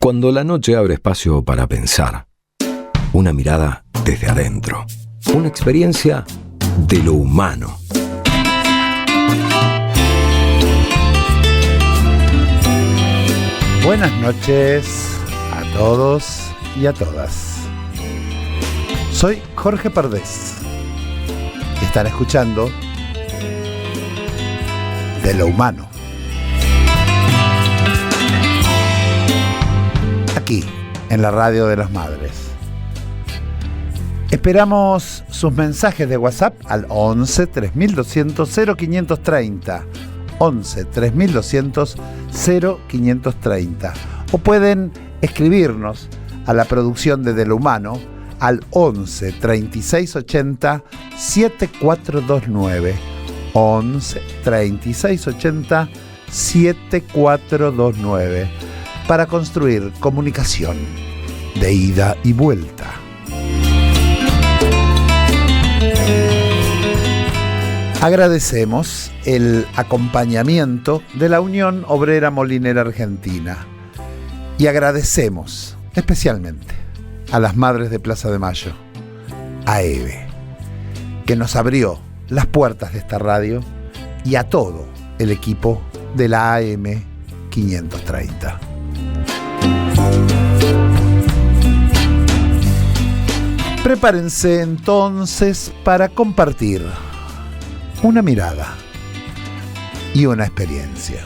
Cuando la noche abre espacio para pensar, una mirada desde adentro, una experiencia de lo humano. Buenas noches a todos y a todas. Soy Jorge Pardés. Están escuchando De lo Humano. Aquí, en la Radio de las Madres. Esperamos sus mensajes de WhatsApp al 11 3200 0530. 11 3200 0530. O pueden escribirnos a la producción de lo Humano al 11 3680 7429. 11 3680 7429. Para construir comunicación de ida y vuelta. Agradecemos el acompañamiento de la Unión Obrera Molinera Argentina y agradecemos especialmente a las Madres de Plaza de Mayo, a Eve, que nos abrió las puertas de esta radio, y a todo el equipo de la AM 530. Prepárense entonces para compartir una mirada y una experiencia.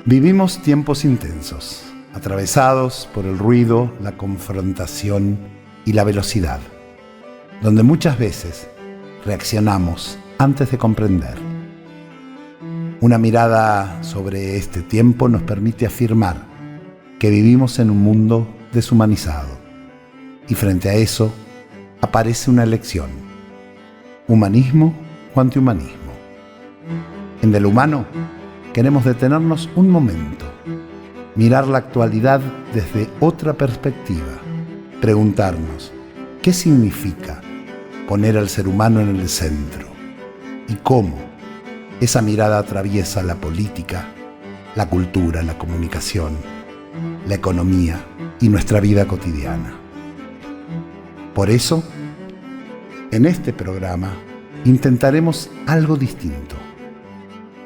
Vivimos tiempos intensos, atravesados por el ruido, la confrontación y la velocidad, donde muchas veces reaccionamos antes de comprender. Una mirada sobre este tiempo nos permite afirmar que vivimos en un mundo deshumanizado, y frente a eso aparece una elección: humanismo o antihumanismo. En De lo Humano queremos detenernos un momento, mirar la actualidad desde otra perspectiva, preguntarnos qué significa poner al ser humano en el centro y cómo esa mirada atraviesa la política, la cultura, la comunicación, la economía y nuestra vida cotidiana. Por eso, en este programa intentaremos algo distinto: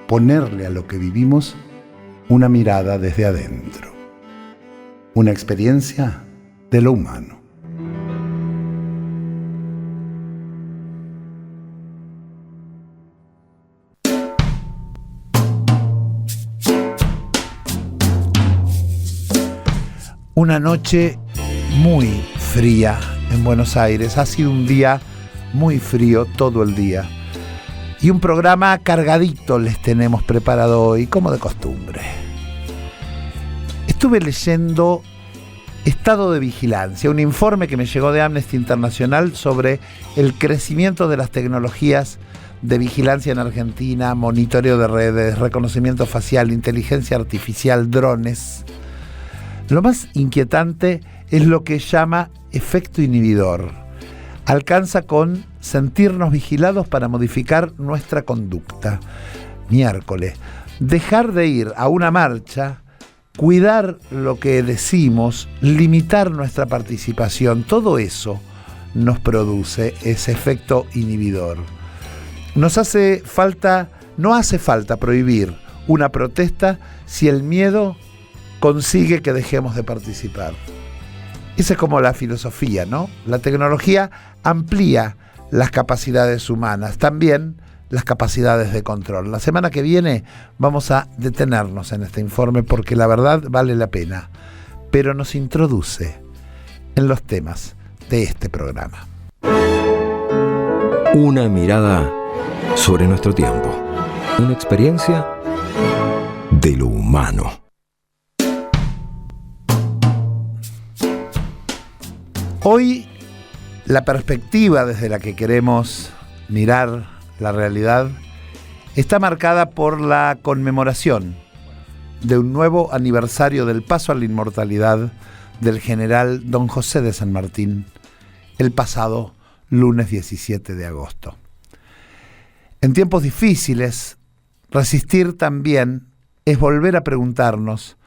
ponerle a lo que vivimos una mirada desde adentro, una experiencia de lo humano. Una noche muy fría en Buenos Aires. Ha sido un día muy frío todo el día. Y un programa cargadito les tenemos preparado hoy, como de costumbre. Estuve leyendo Estado de Vigilancia, un informe que me llegó de Amnesty Internacional sobre el crecimiento de las tecnologías de vigilancia en Argentina, monitoreo de redes, reconocimiento facial, inteligencia artificial, drones. Lo más inquietante es lo que llama efecto inhibidor. Alcanza con sentirnos vigilados para modificar nuestra conducta. Miércoles, dejar de ir a una marcha, cuidar lo que decimos, limitar nuestra participación, todo eso nos produce ese efecto inhibidor. No hace falta prohibir una protesta si el miedo consigue que dejemos de participar. Esa es como la filosofía, ¿no? La tecnología amplía las capacidades humanas, también las capacidades de control. La semana que viene vamos a detenernos en este informe porque la verdad vale la pena, pero nos introduce en los temas de este programa. Una mirada sobre nuestro tiempo, una experiencia de lo humano. Hoy la perspectiva desde la que queremos mirar la realidad está marcada por la conmemoración de un nuevo aniversario del paso a la inmortalidad del general Don José de San Martín, el pasado lunes 17 de agosto. En tiempos difíciles, resistir también es volver a preguntarnos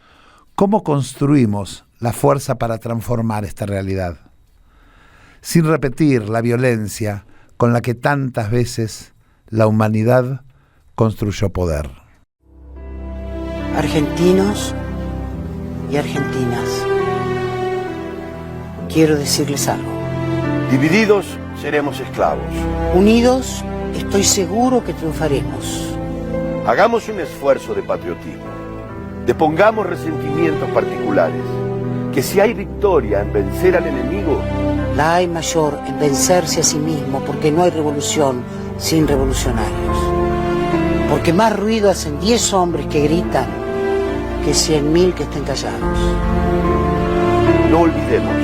cómo construimos la fuerza para transformar esta realidad, sin repetir la violencia con la que tantas veces la humanidad construyó poder. Argentinos y argentinas, quiero decirles algo. Divididos seremos esclavos. Unidos, estoy seguro que triunfaremos. Hagamos un esfuerzo de patriotismo. Depongamos resentimientos particulares. Que si hay victoria en vencer al enemigo, La hay mayor en vencerse a sí mismo, porque no hay revolución sin revolucionarios. Porque más ruido hacen 10 hombres que gritan que 100.000 que estén callados. no olvidemos,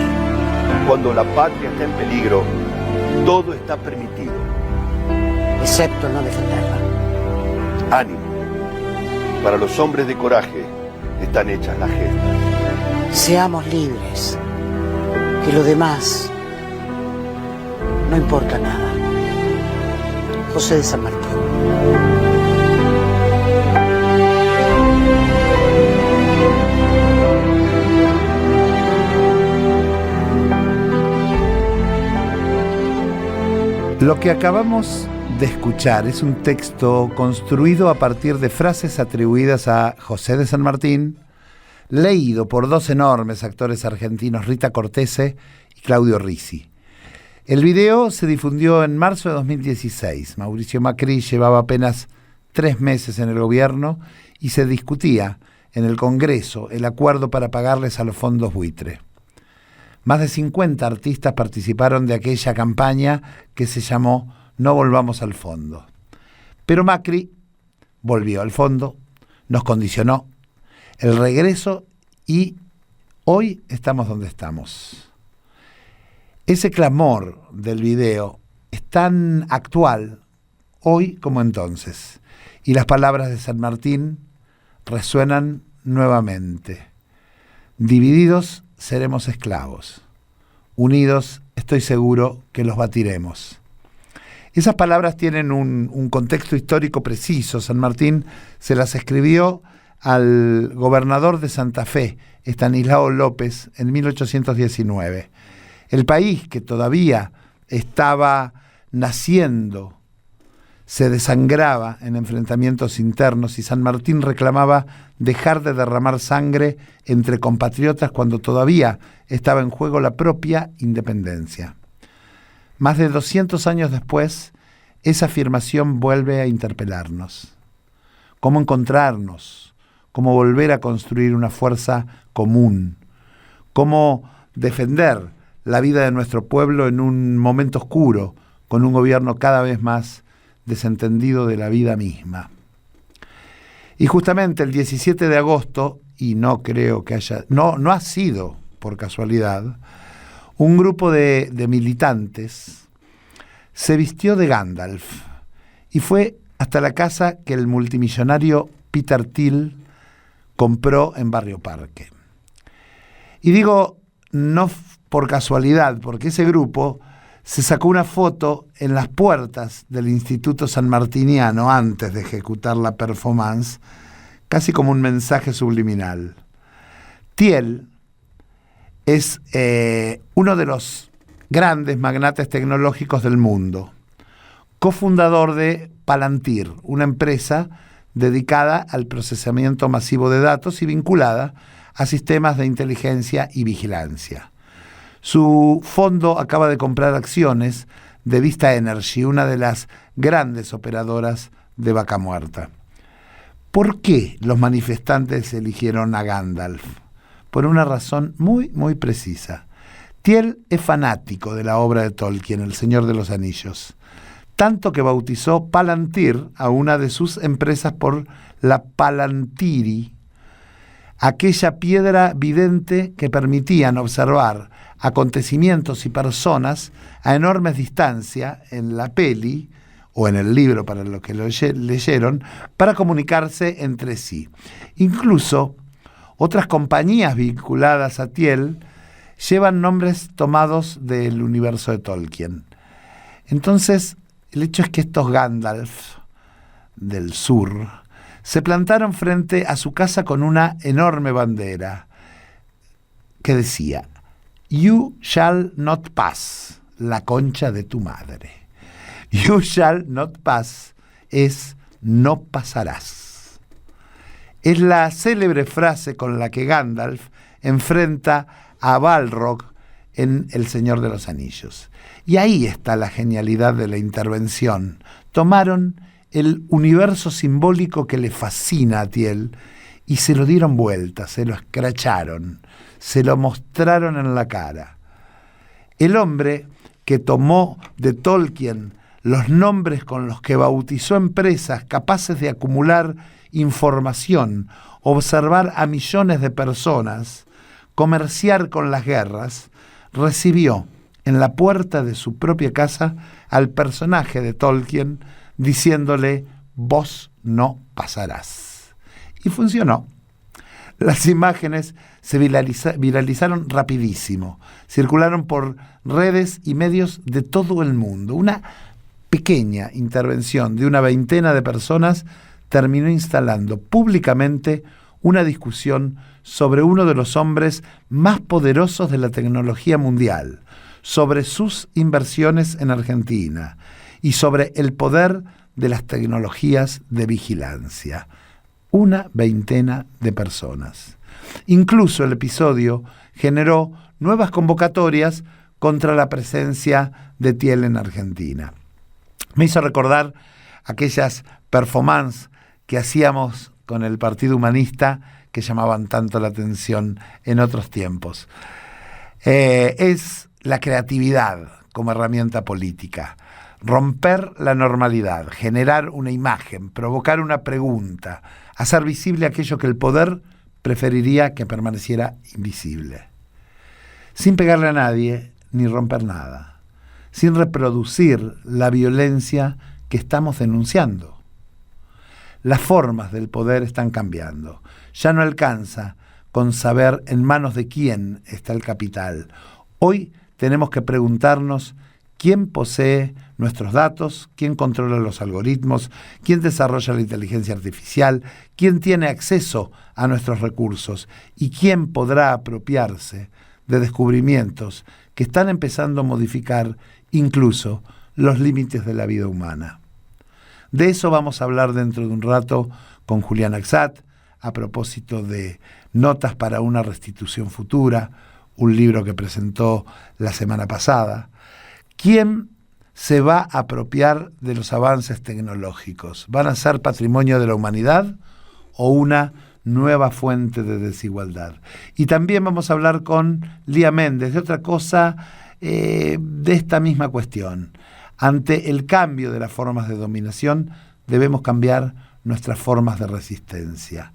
cuando la patria está en peligro, todo está permitido. Excepto no defenderla. Ánimo. Para los hombres de coraje están hechas las gestas. Seamos libres, que lo demás no importa nada. José de San Martín. Lo que acabamos de escuchar es un texto construido a partir de frases atribuidas a José de San Martín, leído por dos enormes actores argentinos, Rita Cortese y Claudio Risi. El video se difundió en marzo de 2016. Mauricio Macri llevaba apenas 3 meses en el gobierno y se discutía en el Congreso el acuerdo para pagarles a los fondos buitre. Más de 50 artistas participaron de aquella campaña que se llamó No volvamos al fondo. Pero Macri volvió al fondo, nos condicionó el regreso y hoy estamos donde estamos. Ese clamor del video es tan actual hoy como entonces, y las palabras de San Martín resuenan nuevamente. Divididos seremos esclavos, unidos estoy seguro que los batiremos. Esas palabras tienen un contexto histórico preciso. San Martín se las escribió al gobernador de Santa Fe, Estanislao López, en 1819. El país, que todavía estaba naciendo, se desangraba en enfrentamientos internos y San Martín reclamaba dejar de derramar sangre entre compatriotas cuando todavía estaba en juego la propia independencia. Más de 200 años después, esa afirmación vuelve a interpelarnos. ¿Cómo encontrarnos? ¿Cómo volver a construir una fuerza común? ¿Cómo defender la vida de nuestro pueblo en un momento oscuro, con un gobierno cada vez más desentendido de la vida misma? Y justamente el 17 de agosto, y no creo que no ha sido por casualidad, un grupo de militantes se vistió de Gandalf y fue hasta la casa que el multimillonario Peter Thiel compró en Barrio Parque. Y digo no por casualidad, porque ese grupo se sacó una foto en las puertas del Instituto Sanmartiniano antes de ejecutar la performance, casi como un mensaje subliminal. Thiel es uno de los grandes magnates tecnológicos del mundo, cofundador de Palantir, una empresa dedicada al procesamiento masivo de datos y vinculada a sistemas de inteligencia y vigilancia. Su fondo acaba de comprar acciones de Vista Energy, una de las grandes operadoras de Vaca Muerta. ¿Por qué los manifestantes eligieron a Gandalf? Por una razón muy, muy precisa. Thiel es fanático de la obra de Tolkien, El Señor de los Anillos, tanto que bautizó Palantir a una de sus empresas por la Palantiri, aquella piedra vidente que permitían observar acontecimientos y personas a enormes distancias en la peli o en el libro para los que lo leyeron, para comunicarse entre sí. Incluso otras compañías vinculadas a Thiel llevan nombres tomados del universo de Tolkien. Entonces, el hecho es que estos Gandalf del sur se plantaron frente a su casa con una enorme bandera que decía: You shall not pass, la concha de tu madre. You shall not pass es no pasarás. Es la célebre frase con la que Gandalf enfrenta a Balrog en El Señor de los Anillos. Y ahí está la genialidad de la intervención. Tomaron el universo simbólico que le fascina a Thiel y se lo dieron vuelta, se lo escracharon, se lo mostraron en la cara. El hombre que tomó de Tolkien los nombres con los que bautizó empresas capaces de acumular información, observar a millones de personas, comerciar con las guerras, recibió en la puerta de su propia casa al personaje de Tolkien diciéndole: vos no pasarás. Y funcionó. Las imágenes se viralizaron rapidísimo, circularon por redes y medios de todo el mundo. Una pequeña intervención de una veintena de personas terminó instalando públicamente una discusión sobre uno de los hombres más poderosos de la tecnología mundial, sobre sus inversiones en Argentina y sobre el poder de las tecnologías de vigilancia. Una veintena de personas. Incluso el episodio generó nuevas convocatorias contra la presencia de Thiel en Argentina. Me hizo recordar aquellas performances que hacíamos con el Partido Humanista que llamaban tanto la atención en otros tiempos. Es la creatividad como herramienta política. Romper la normalidad, generar una imagen, provocar una pregunta, hacer visible aquello que el poder preferiría que permaneciera invisible. Sin pegarle a nadie ni romper nada. Sin reproducir la violencia que estamos denunciando. Las formas del poder están cambiando. Ya no alcanza con saber en manos de quién está el capital. Hoy tenemos que preguntarnos quién posee nuestros datos, quién controla los algoritmos, quién desarrolla la inteligencia artificial, quién tiene acceso a nuestros recursos y quién podrá apropiarse de descubrimientos que están empezando a modificar incluso los límites de la vida humana. De eso vamos a hablar dentro de un rato con Julián Axat, a propósito de Notas para una restitución futura, un libro que presentó la semana pasada. ¿Quién se va a apropiar de los avances tecnológicos? ¿Van a ser patrimonio de la humanidad o una nueva fuente de desigualdad? Y también vamos a hablar con Lía Méndez de otra cosa, de esta misma cuestión. Ante el cambio de las formas de dominación, debemos cambiar nuestras formas de resistencia.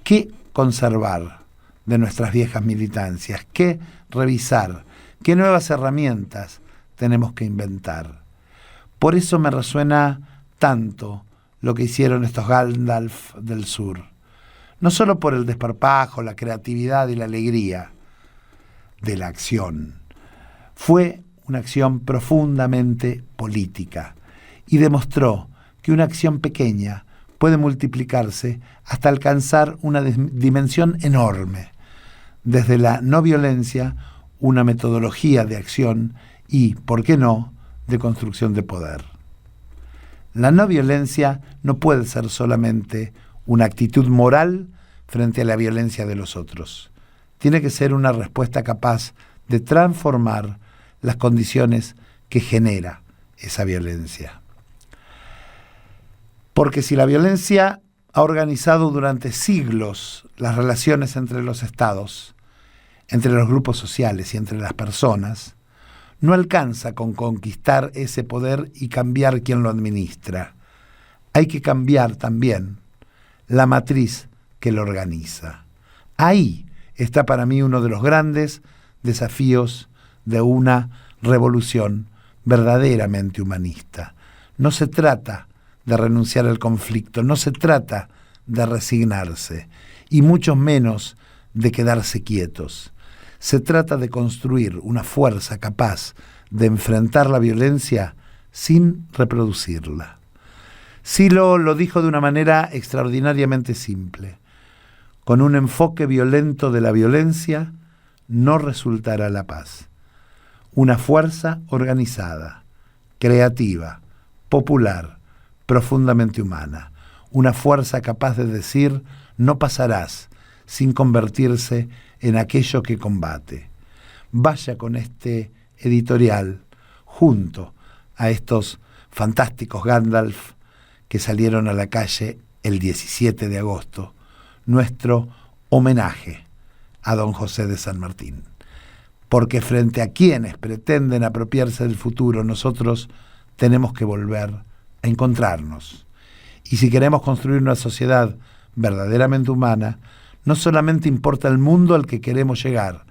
¿Qué conservar de nuestras viejas militancias? ¿Qué revisar? ¿Qué nuevas herramientas tenemos que inventar? Por eso me resuena tanto lo que hicieron estos Gandalf del sur. No solo por el desparpajo, la creatividad y la alegría de la acción. Fue una acción profundamente política y demostró que una acción pequeña puede multiplicarse hasta alcanzar una dimensión enorme. Desde la no violencia, una metodología de acción y, ¿por qué no?, de construcción de poder. La no violencia no puede ser solamente una actitud moral frente a la violencia de los otros. Tiene que ser una respuesta capaz de transformar las condiciones que genera esa violencia. Porque si la violencia ha organizado durante siglos las relaciones entre los estados, entre los grupos sociales y entre las personas, no alcanza con conquistar ese poder y cambiar quien lo administra. Hay que cambiar también la matriz que lo organiza. Ahí está para mí uno de los grandes desafíos de una revolución verdaderamente humanista. No se trata de renunciar al conflicto, no se trata de resignarse, y mucho menos de quedarse quietos. Se trata de construir una fuerza capaz de enfrentar la violencia sin reproducirla. Silo lo dijo de una manera extraordinariamente simple. Con un enfoque violento de la violencia no resultará la paz. Una fuerza organizada, creativa, popular, profundamente humana. Una fuerza capaz de decir no pasarás sin convertirse en aquello que combate. Vaya con este editorial junto a estos fantásticos Gandalf que salieron a la calle el 17 de agosto, nuestro homenaje a don José de San Martín. Porque frente a quienes pretenden apropiarse del futuro, nosotros tenemos que volver a encontrarnos. Y si queremos construir una sociedad verdaderamente humana, no solamente importa el mundo al que queremos llegar,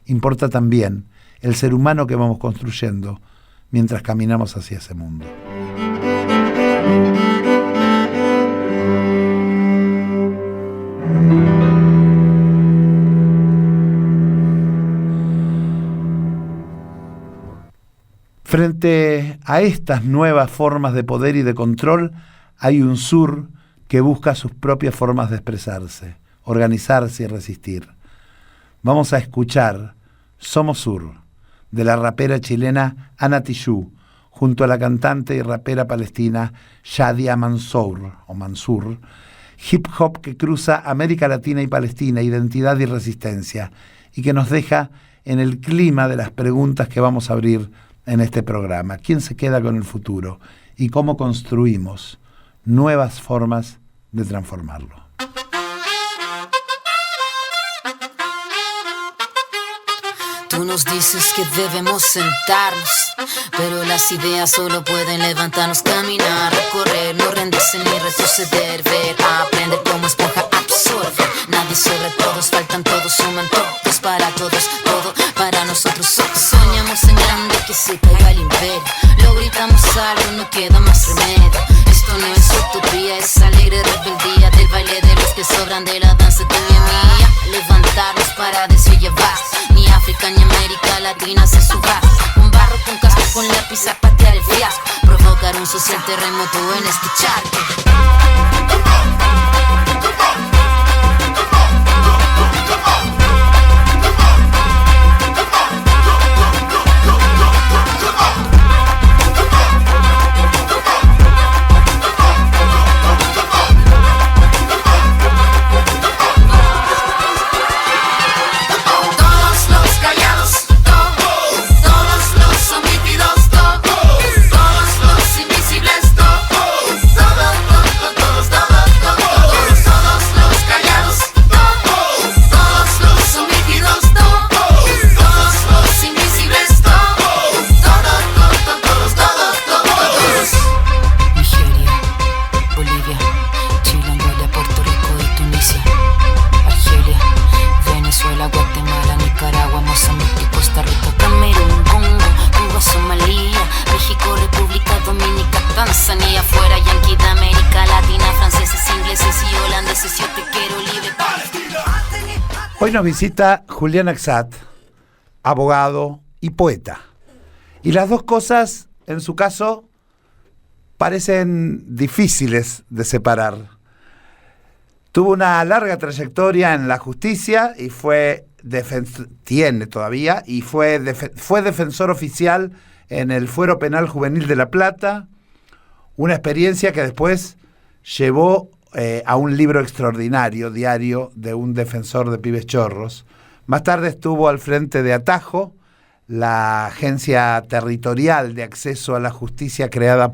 importa también el ser humano que vamos construyendo mientras caminamos hacia ese mundo. Frente a estas nuevas formas de poder y de control, hay un sur que busca sus propias formas de expresarse, organizarse y resistir. Vamos a escuchar Somos Sur, de la rapera chilena Ana Tijoux, junto a la cantante y rapera palestina Shadia Mansour, hip hop que cruza América Latina y Palestina, identidad y resistencia, y que nos deja en el clima de las preguntas que vamos a abrir en este programa. ¿Quién se queda con el futuro? ¿Y cómo construimos nuevas formas de transformarlo? Tú nos dices que debemos sentarnos, pero las ideas solo pueden levantarnos, caminar, recorrer, no rendirse ni retroceder, ver, aprender como esponja absorbe. Nadie sobre todos, faltan todos, suman todos para todos, todo para nosotros. Soñamos en grande que se caiga el imperio, lo gritamos algo, no queda más remedio. Esto no es utopía, es alegre rebeldía del baile de los que sobran de la danza tuya y mía. Levantarnos para llevar, ni África ni América Latina se suba. Con barro, con casco, con lápiz a patear el fiasco, provocar un social terremoto en este charco. Hoy nos visita Julián Axat, abogado y poeta. Y las dos cosas, en su caso, parecen difíciles de separar. Tuvo una larga trayectoria en la justicia y tiene todavía, y fue defensor oficial en el Fuero Penal Juvenil de La Plata, una experiencia que después llevó a un libro extraordinario, diario, de un defensor de pibes chorros. Más tarde estuvo al frente de Atajo, la agencia territorial de acceso a la justicia creada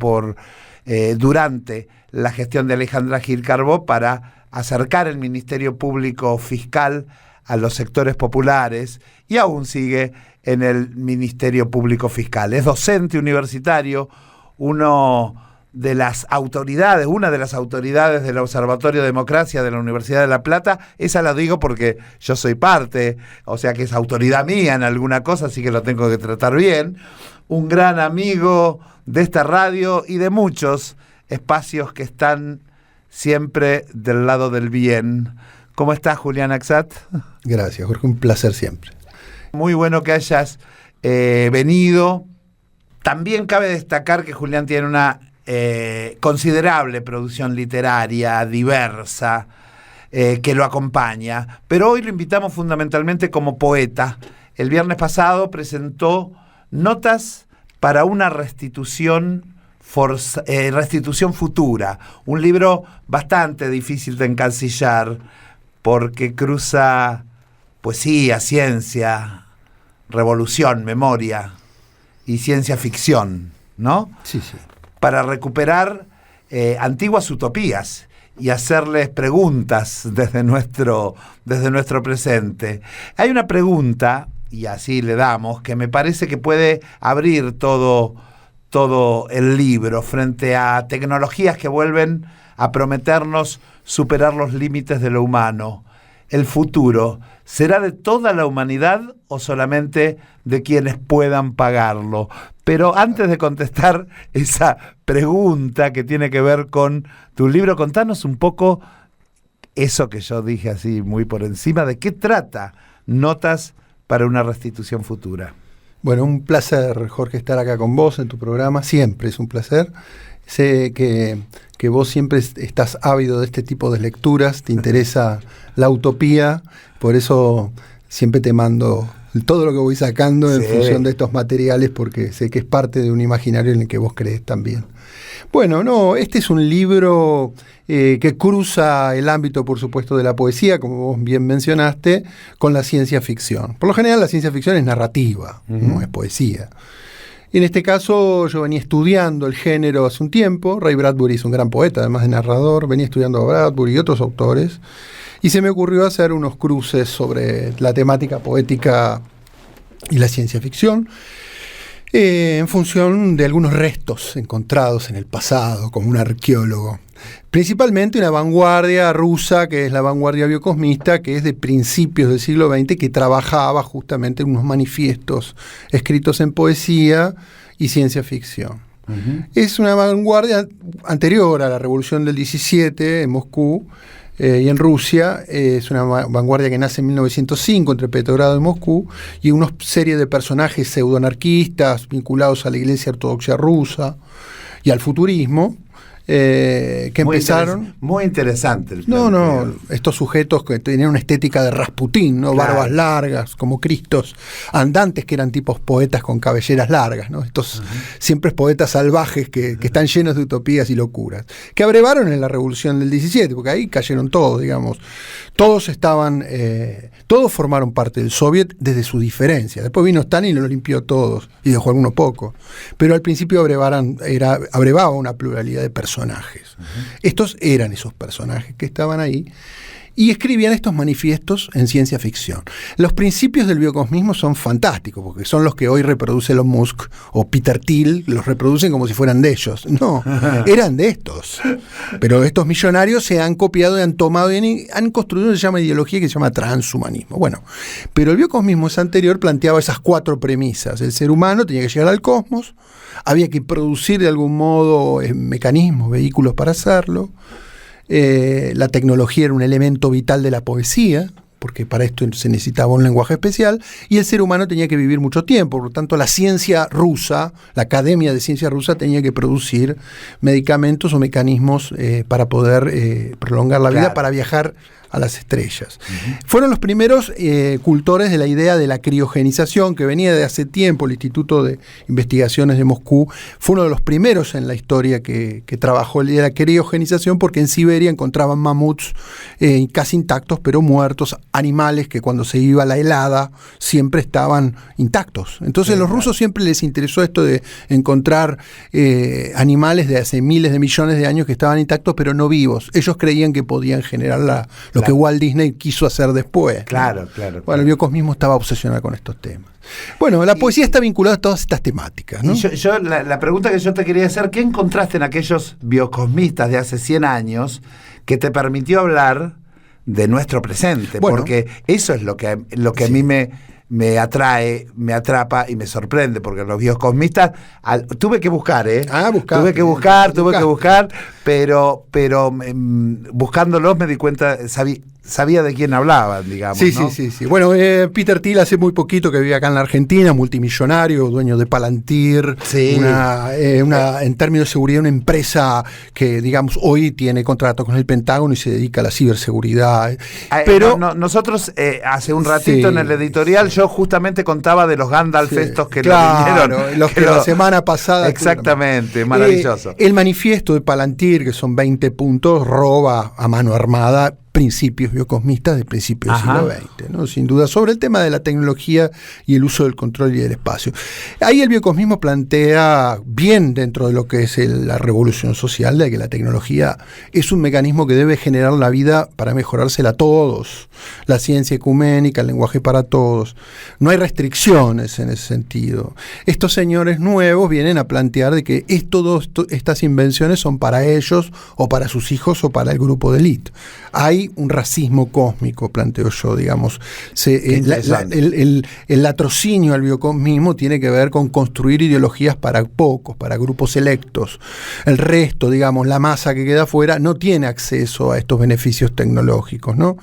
durante la gestión de Alejandra Gil Carbó para acercar el Ministerio Público Fiscal a los sectores populares, y aún sigue en el Ministerio Público Fiscal. Es docente universitario, una de las autoridades del Observatorio de Democracia de la Universidad de La Plata. Esa la digo porque yo soy parte, o sea que es autoridad mía en alguna cosa, así que lo tengo que tratar bien. Un gran amigo de esta radio y de muchos espacios que están siempre del lado del bien. ¿Cómo estás, Julián Axat? Gracias, Jorge, un placer siempre. Muy bueno que hayas venido. También cabe destacar que Julián tiene una considerable producción literaria, diversa, que lo acompaña. Pero hoy lo invitamos fundamentalmente como poeta. El viernes pasado presentó Notas para una restitución futura, un libro bastante difícil de encasillar porque cruza poesía, ciencia, revolución, memoria y ciencia ficción, ¿no? Sí, sí. Para recuperar antiguas utopías y hacerles preguntas desde nuestro presente. Hay una pregunta, y así le damos, que me parece que puede abrir todo el libro frente a tecnologías que vuelven a prometernos superar los límites de lo humano. ¿El futuro será de toda la humanidad o solamente de quienes puedan pagarlo? Pero antes de contestar esa pregunta que tiene que ver con tu libro, contanos un poco eso que yo dije así muy por encima, ¿de qué trata Notas para una restitución futura? Bueno, un placer, Jorge, estar acá con vos en tu programa. Siempre es un placer. Sé que vos siempre estás ávido de este tipo de lecturas, te interesa la utopía, por eso siempre te mando todo lo que voy sacando en función de estos materiales, porque sé que es parte de un imaginario en el que vos crees también. Bueno, este es un libro que cruza el ámbito, por supuesto, de la poesía, como vos bien mencionaste, con la ciencia ficción. Por lo general la ciencia ficción es narrativa, no es poesía. En este caso yo venía estudiando el género hace un tiempo. Ray Bradbury es un gran poeta, además de narrador. Venía estudiando a Bradbury y otros autores. Y se me ocurrió hacer unos cruces sobre la temática poética y la ciencia ficción, en función de algunos restos encontrados en el pasado, como un arqueólogo. Principalmente una vanguardia rusa, que es la vanguardia biocosmista, que es de principios del siglo XX, que trabajaba justamente en unos manifiestos escritos en poesía y ciencia ficción. Uh-huh. Es una vanguardia anterior a la Revolución del 17 en Moscú y en Rusia. Es una vanguardia que nace en 1905 entre Petrogrado y Moscú, y una serie de personajes pseudoanarquistas vinculados a la Iglesia Ortodoxa rusa y al futurismo, que muy empezaron... Muy interesante. Estos sujetos que tenían una estética de Rasputín, ¿no? Claro. Barbas largas, como Cristos andantes, que eran tipos poetas con cabelleras largas, ¿no? Estos siempre poetas salvajes que están llenos de utopías y locuras, que abrevaron en la Revolución del 17, porque ahí cayeron todos, digamos. Todos formaron parte del Soviet desde su diferencia. Después vino Stalin y lo limpió todos, y dejó algunos pocos. Pero al principio abrevaba una pluralidad de personajes. Estos eran esos personajes que estaban ahí y escribían estos manifiestos en ciencia ficción. Los principios del biocosmismo son fantásticos, porque son los que hoy reproduce Elon Musk o Peter Thiel, los reproducen como si fueran de ellos. No, eran de estos. Pero estos millonarios se han copiado y han tomado y han construido una ideología que se llama transhumanismo. Bueno, pero el biocosmismo anterior planteaba esas 4 premisas. El ser humano tenía que llegar al cosmos, había que producir de algún modo mecanismos, vehículos para hacerlo. La tecnología era un elemento vital de la poesía, porque para esto se necesitaba un lenguaje especial, y el ser humano tenía que vivir mucho tiempo. Por lo tanto, la ciencia rusa, la Academia de Ciencia Rusa, tenía que producir medicamentos o mecanismos para poder prolongar la vida, para viajar a las estrellas. Uh-huh. Fueron los primeros cultores de la idea de la criogenización, que venía de hace tiempo. El Instituto de Investigaciones de Moscú fue uno de los primeros en la historia que trabajó el día de la criogenización, porque en Siberia encontraban mamuts casi intactos, pero muertos, animales que cuando se iba la helada siempre estaban intactos. Entonces los rusos siempre les interesó esto de encontrar animales de hace miles de millones de años que estaban intactos, pero no vivos. Ellos creían que podían generar lo que Walt Disney quiso hacer después. Claro. Bueno, el biocosmismo estaba obsesionado con estos temas. Bueno, la poesía está vinculada a todas estas temáticas, ¿no? Y la pregunta que yo te quería hacer, ¿qué encontraste en aquellos biocosmistas de hace 100 años que te permitió hablar de nuestro presente? Bueno, porque eso es lo que a mí me atrae, me atrapa y me sorprende, porque los biocosmistas tuve que buscar, tuve que buscar, pero buscándolos me di cuenta, sabía de quién hablaban, digamos. Sí, ¿no? sí. Bueno, Peter Thiel hace muy poquito que vive acá en la Argentina, multimillonario, dueño de Palantir, Sí. en términos de seguridad, una empresa que, digamos, hoy tiene contrato con el Pentágono y se dedica a la ciberseguridad. Pero nosotros hace un ratito Sí, en el editorial yo justamente contaba de los Gandalf sí, estos que claro, lo vinieron. los que la semana pasada. Exactamente, maravilloso. El manifiesto de Palantir, que son 20 puntos, roba a mano armada principios biocosmistas del principio del Ajá. siglo XX, ¿no? Sin duda, sobre el tema de la tecnología y el uso del control y del espacio. Ahí el biocosmismo plantea bien dentro de lo que es la revolución social, de que la tecnología es un mecanismo que debe generar la vida para mejorársela a todos, la ciencia ecuménica, el lenguaje para todos. No hay restricciones en ese sentido. Estos señores nuevos vienen a plantear de que estas invenciones son para ellos o para sus hijos o para el grupo de élite. Hay un racismo cósmico, planteo yo, digamos. El latrocinio al biocosmismo tiene que ver con construir ideologías para pocos, para grupos selectos. El resto, digamos, la masa que queda afuera, no tiene acceso a estos beneficios tecnológicos, ¿no?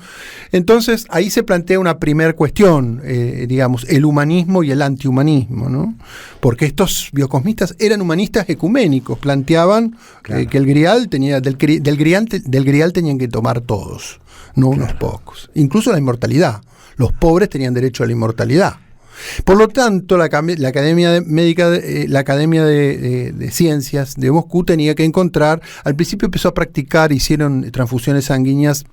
Entonces, ahí se plantea una primera cuestión, digamos, el humanismo y el antihumanismo, ¿no? Porque estos biocosmistas eran humanistas ecuménicos, planteaban que el grial del grial tenían que tomar todos, no unos pocos. Incluso la inmortalidad. Los pobres tenían derecho a la inmortalidad. Por lo tanto, la Academia de Ciencias de Moscú tenía que encontrar, al principio empezó a practicar, hicieron transfusiones sanguíneas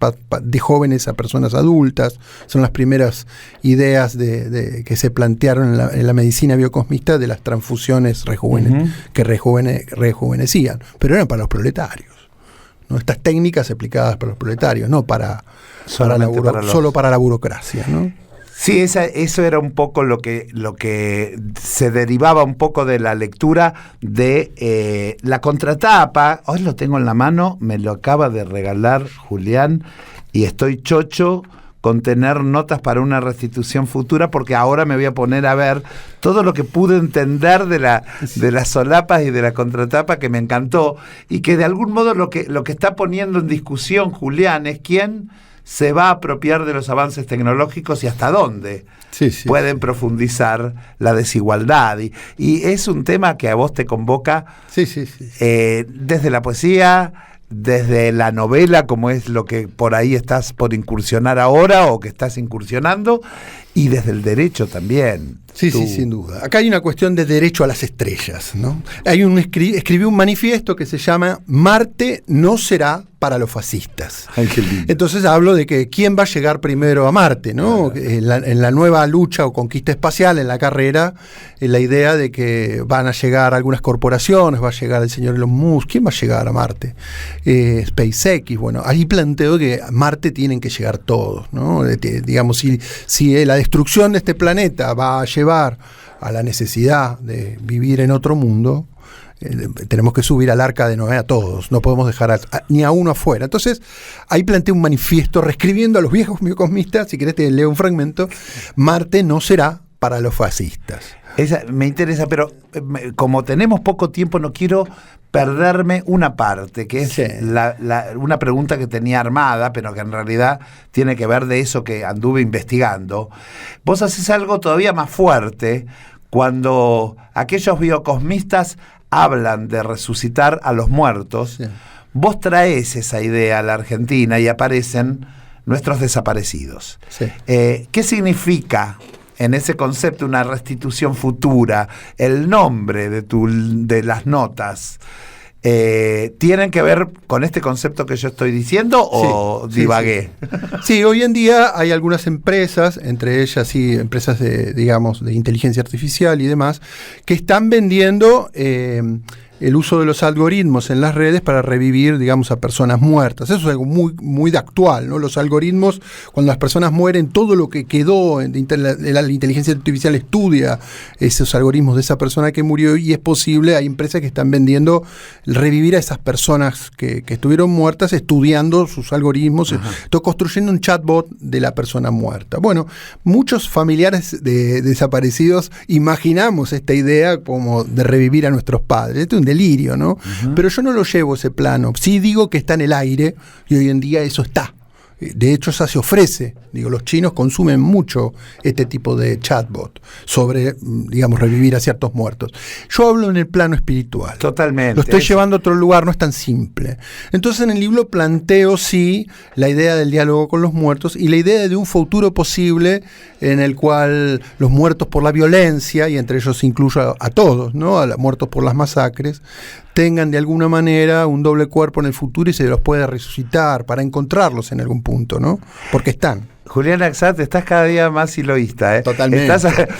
de jóvenes a personas adultas, son las primeras ideas que se plantearon en la medicina biocosmista de las transfusiones que rejuvenecían, pero eran para los proletarios, ¿no? Estas técnicas aplicadas para los proletarios, no solo para la burocracia, ¿no? Sí, eso era un poco lo que se derivaba un poco de la lectura de la contratapa. Hoy lo tengo en la mano, me lo acaba de regalar Julián y estoy chocho con tener notas para una restitución futura, porque ahora me voy a poner a ver todo lo que pude entender de las solapas y de la contratapa, que me encantó, y que de algún modo lo que está poniendo en discusión Julián es quién se va a apropiar de los avances tecnológicos y hasta dónde pueden profundizar la desigualdad. Y es un tema que a vos te convoca desde la poesía, desde la novela, como es lo que por ahí estás por incursionar ahora o que estás incursionando, y desde el derecho también. Sí, sin duda. Acá hay una cuestión de derecho a las estrellas, ¿no? Escribí un manifiesto que se llama Marte no será para los fascistas. Ay, qué lindo. Entonces hablo de que quién va a llegar primero a Marte, ¿no? En la nueva lucha o conquista espacial, en la carrera, la idea de que van a llegar algunas corporaciones, va a llegar el señor Elon Musk. ¿Quién va a llegar a Marte? SpaceX. Bueno, ahí planteo que a Marte tienen que llegar todos, ¿no? Digamos, si la destrucción de este planeta va a llevar a la necesidad de vivir en otro mundo, tenemos que subir al arca de Noé a todos, no podemos dejar ni a uno afuera. Entonces, ahí planteé un manifiesto reescribiendo a los viejos biocosmistas, si querés te leo un fragmento: Marte no será para los fascistas. Me interesa, pero como tenemos poco tiempo, no quiero perderme una parte, que es una pregunta que tenía armada, pero que en realidad tiene que ver de eso que anduve investigando. Vos haces algo todavía más fuerte cuando aquellos biocosmistas hablan de resucitar a los muertos. Sí. Vos traes esa idea a la Argentina y aparecen nuestros desaparecidos. Sí. ¿Qué significa en ese concepto una restitución futura? El nombre de las notas, ¿tienen que ver con este concepto que yo estoy diciendo o divagué? Sí, hoy en día hay algunas empresas, entre ellas empresas de inteligencia artificial y demás, que están vendiendo el uso de los algoritmos en las redes para revivir, digamos, a personas muertas. Eso es algo muy, muy de actual, ¿no? Los algoritmos, cuando las personas mueren, todo lo que quedó, la inteligencia artificial estudia esos algoritmos de esa persona que murió, y es posible, hay empresas que están vendiendo revivir a esas personas que estuvieron muertas, estudiando sus algoritmos, construyendo un chatbot de la persona muerta. Bueno, muchos familiares de desaparecidos imaginamos esta idea como de revivir a nuestros padres. Este es un delirio, ¿no? Pero yo no lo llevo a ese plano. Sí digo que está en el aire y hoy en día eso está. De hecho, ya se ofrece. Digo, los chinos consumen mucho este tipo de chatbot sobre, digamos, revivir a ciertos muertos. Yo hablo en el plano espiritual. Totalmente. Lo estoy llevando a otro lugar, no es tan simple. Entonces, en el libro planteo, sí, la idea del diálogo con los muertos y la idea de un futuro posible en el cual los muertos por la violencia, y entre ellos incluyo a todos, ¿no? A los muertos por las masacres, tengan de alguna manera un doble cuerpo en el futuro y se los pueda resucitar para encontrarlos en algún punto, ¿no? Porque están. Julián Axat, estás cada día más siloísta, ¿eh? Totalmente.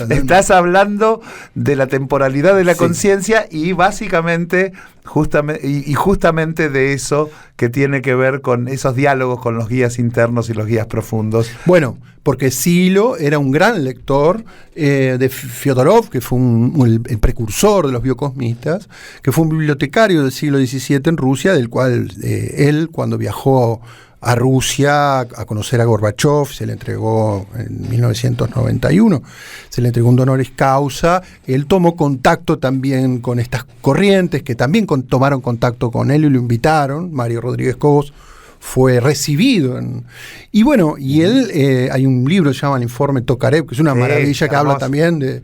Estás hablando de la temporalidad de la conciencia y básicamente justamente de eso que tiene que ver con esos diálogos con los guías internos y los guías profundos. Bueno, porque Silo era un gran lector de Fyodorov, que fue el precursor de los biocosmistas, que fue un bibliotecario del siglo XVII en Rusia, del cual él, cuando viajó a Rusia a conocer a Gorbachev, se le entregó en 1991, se le entregó un honoris causa. Él tomó contacto también con estas corrientes que también tomaron contacto con él y lo invitaron. Mario Rodríguez Cobos fue recibido y bueno, y él hay un libro que se llama El Informe Tokarev, que es una maravilla, que habla también de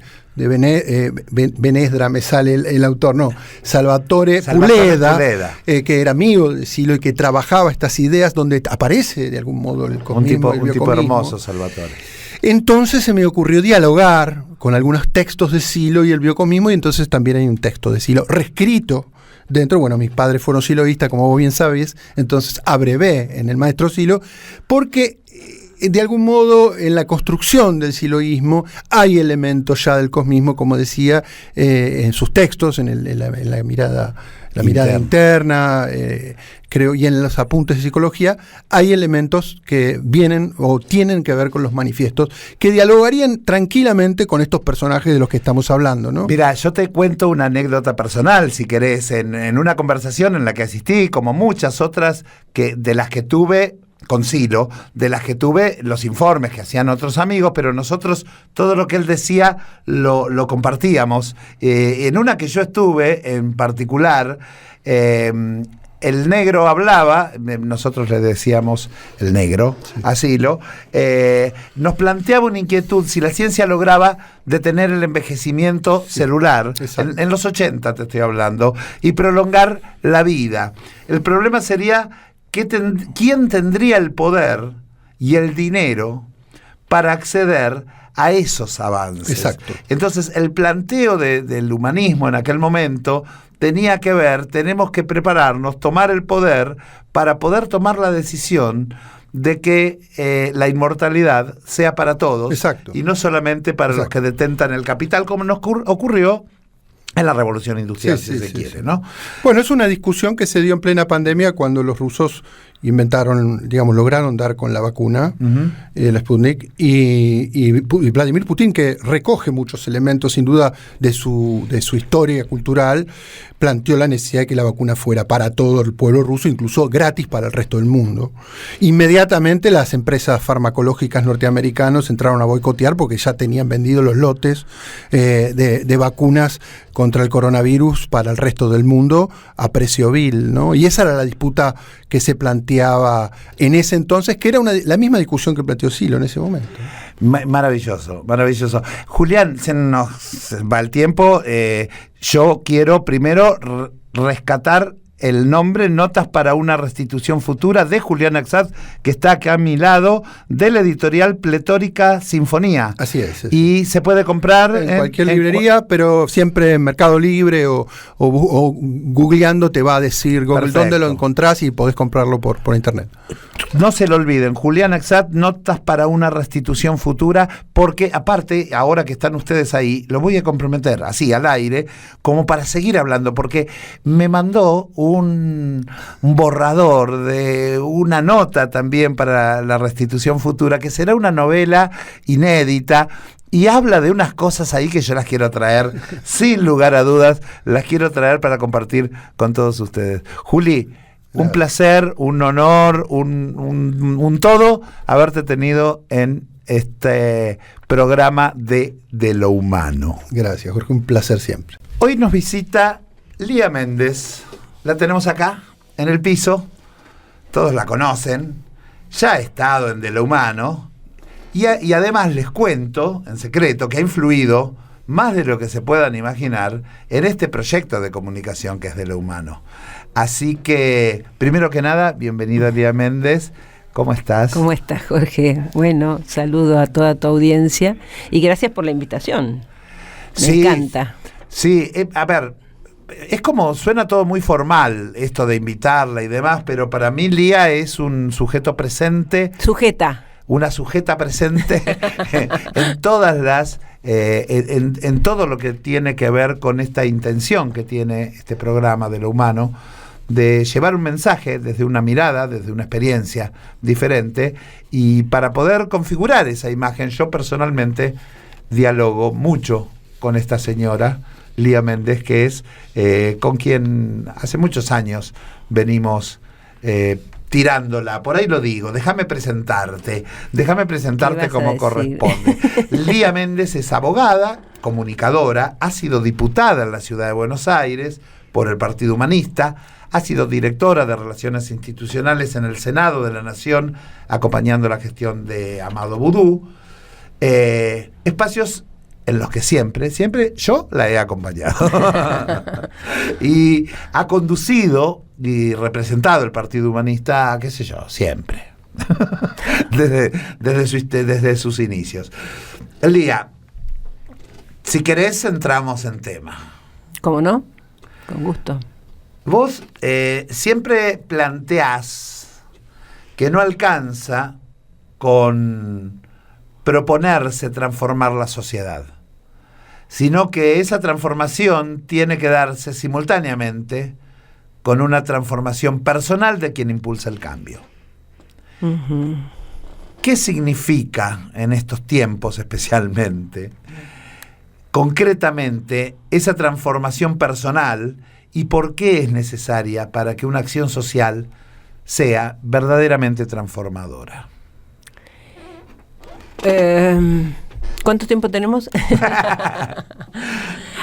Benedra, me sale el autor, no, Salvatore Puleda. Que era amigo de Silo y que trabajaba estas ideas donde aparece de algún modo el cosmismo, un tipo hermoso, Salvatore. Entonces se me ocurrió dialogar con algunos textos de Silo y el biocosmismo, y entonces también hay un texto de Silo reescrito dentro. Bueno, mis padres fueron siloístas, como vos bien sabes, entonces abrevé en el maestro Silo, porque de algún modo en la construcción del siloísmo hay elementos ya del cosmismo, como decía, en sus textos, en la mirada interna, creo, y en los apuntes de psicología, hay elementos que vienen o tienen que ver con los manifiestos, que dialogarían tranquilamente con estos personajes de los que estamos hablando, ¿no? Mira, yo te cuento una anécdota personal, si querés, en una conversación en la que asistí, como muchas otras de las que tuve con Silo, de las que tuve los informes que hacían otros amigos, pero nosotros todo lo que él decía lo compartíamos. En una que yo estuve en particular, el negro hablaba, nosotros le decíamos el negro, sí, a Silo, nos planteaba una inquietud, si la ciencia lograba detener el envejecimiento celular, en los 80 te estoy hablando, y prolongar la vida. El problema sería ¿quién tendría el poder y el dinero para acceder a esos avances? Exacto. Entonces, el planteo del humanismo en aquel momento tenía que ver, tenemos que prepararnos, tomar el poder para poder tomar la decisión de que la inmortalidad sea para todos. Exacto. Y no solamente para los que detentan el capital, como nos ocurrió en la revolución industrial, si se quiere, ¿no? Bueno, es una discusión que se dio en plena pandemia cuando los rusos inventaron, digamos, lograron dar con la vacuna, la Sputnik, y Vladimir Putin, que recoge muchos elementos, sin duda, de su historia cultural, planteó la necesidad de que la vacuna fuera para todo el pueblo ruso, incluso gratis para el resto del mundo. Inmediatamente las empresas farmacológicas norteamericanas entraron a boicotear porque ya tenían vendidos los lotes de vacunas contra el coronavirus para el resto del mundo a precio vil, ¿no? Y esa era la disputa que se planteaba en ese entonces, que era la misma discusión que planteó Silo en ese momento. Maravilloso, maravilloso. Julián, se nos va el tiempo. Yo quiero primero rescatar el nombre Notas para una restitución futura de Julián Axat, que está acá a mi lado, de la editorial Pletórica Sinfonía. Así es. Y se puede comprar en cualquier librería, pero siempre en Mercado Libre o googleando te va a decir Google dónde lo encontrás y podés comprarlo por internet. No se lo olviden, Julián Axat, Notas para una restitución futura, porque aparte, ahora que están ustedes ahí, lo voy a comprometer así al aire, como para seguir hablando, porque me mandó un borrador de una nota también para la restitución futura, que será una novela inédita, y habla de unas cosas ahí que yo las quiero traer, sin lugar a dudas, las quiero traer para compartir con todos ustedes. Juli, un placer, un honor, un todo haberte tenido en este programa de lo humano. Gracias, Jorge, un placer siempre. Hoy nos visita Lía Méndez, la tenemos acá, en el piso, todos la conocen, ya ha estado en De lo Humano, y además les cuento, en secreto, que ha influido más de lo que se puedan imaginar en este proyecto de comunicación que es De lo Humano. Así que, primero que nada, bienvenida Lía Méndez. ¿Cómo estás? ¿Cómo estás, Jorge? Bueno, saludo a toda tu audiencia y gracias por la invitación. Me encanta. Sí, a ver, es como, suena todo muy formal esto de invitarla y demás, pero para mí Lía es un sujeto presente. Sujeta. Una sujeta presente en todas las, en todo lo que tiene que ver con esta intención que tiene este programa de lo humano, de llevar un mensaje desde una mirada, desde una experiencia diferente, y para poder configurar esa imagen, yo personalmente dialogo mucho con esta señora, Lía Méndez, que es con quien hace muchos años venimos tirándola, por ahí lo digo, déjame presentarte como corresponde. Lía Méndez es abogada, comunicadora, ha sido diputada en la ciudad de Buenos Aires por el Partido Humanista, ha sido directora de Relaciones Institucionales en el Senado de la Nación, acompañando la gestión de Amado Boudou, espacios en los que siempre yo la he acompañado. Y ha conducido y representado el Partido Humanista, qué sé yo, siempre. desde sus inicios. Lía, si querés entramos en tema. ¿Cómo no? Con gusto. Vos siempre planteás que no alcanza con proponerse transformar la sociedad, sino que esa transformación tiene que darse simultáneamente con una transformación personal de quien impulsa el cambio. Uh-huh. ¿Qué significa en estos tiempos especialmente, concretamente, esa transformación personal y por qué es necesaria para que una acción social sea verdaderamente transformadora? ¿Cuánto tiempo tenemos?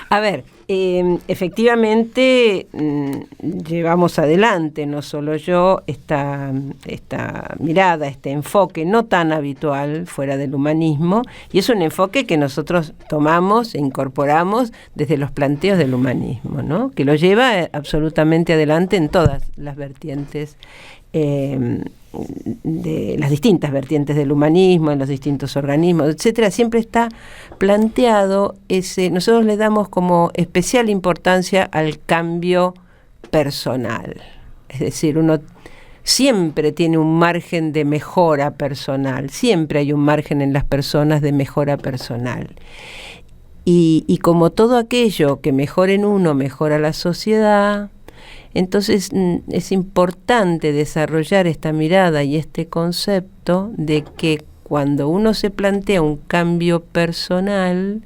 A ver, efectivamente llevamos adelante, no solo yo, esta mirada, este enfoque no tan habitual fuera del humanismo, y es un enfoque que nosotros tomamos e incorporamos desde los planteos del humanismo, ¿no? Que lo lleva absolutamente adelante en todas las vertientes de las distintas vertientes del humanismo, en los distintos organismos, etcétera. Siempre está planteado nosotros le damos como especial importancia al cambio personal. Es decir, uno siempre tiene un margen de mejora personal, siempre hay un margen en las personas de mejora personal. Y como todo aquello que mejora en uno, mejora la sociedad. Entonces es importante desarrollar esta mirada y este concepto de que cuando uno se plantea un cambio personal,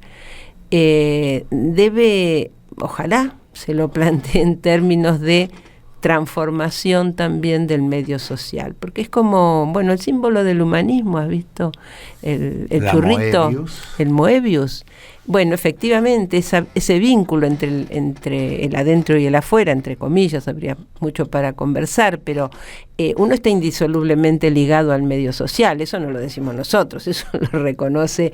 ojalá se lo plantee en términos de transformación también del medio social, porque es como, bueno, el símbolo del humanismo, ¿has visto? El churrito, Moebius. El Moebius. Bueno, efectivamente, ese vínculo entre el adentro y el afuera, entre comillas, habría mucho para conversar, pero uno está indisolublemente ligado al medio social. Eso no lo decimos nosotros, eso lo reconoce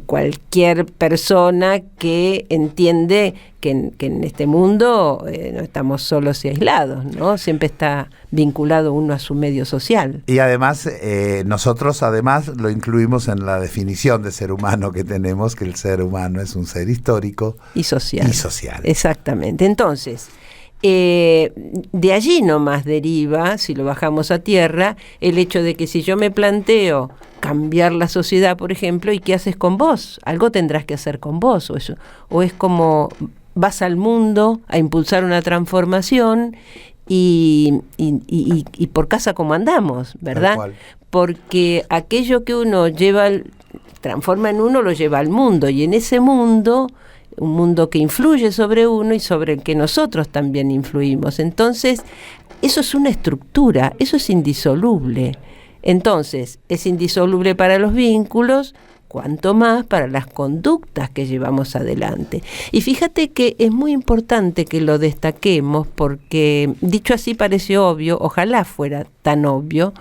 cualquier persona que entiende que en este mundo no estamos solos y aislados, ¿no? Siempre está vinculado uno a su medio social. Y además, nosotros lo incluimos en la definición de ser humano que tenemos, que el ser humano es un ser histórico y social. Exactamente. Entonces, de allí nomás deriva, si lo bajamos a tierra, el hecho de que si yo me planteo cambiar la sociedad, por ejemplo, ¿y qué haces con vos? Algo tendrás que hacer con vos, o es como vas al mundo a impulsar una transformación y por casa como andamos, ¿verdad? Porque aquello que uno transforma en uno, lo lleva al mundo, y en ese mundo, un mundo que influye sobre uno y sobre el que nosotros también influimos. Entonces, eso es una estructura, eso es indisoluble. Entonces, es indisoluble para los vínculos, cuanto más para las conductas que llevamos adelante. Y fíjate que es muy importante que lo destaquemos porque, dicho así parece obvio, ojalá fuera tan obvio,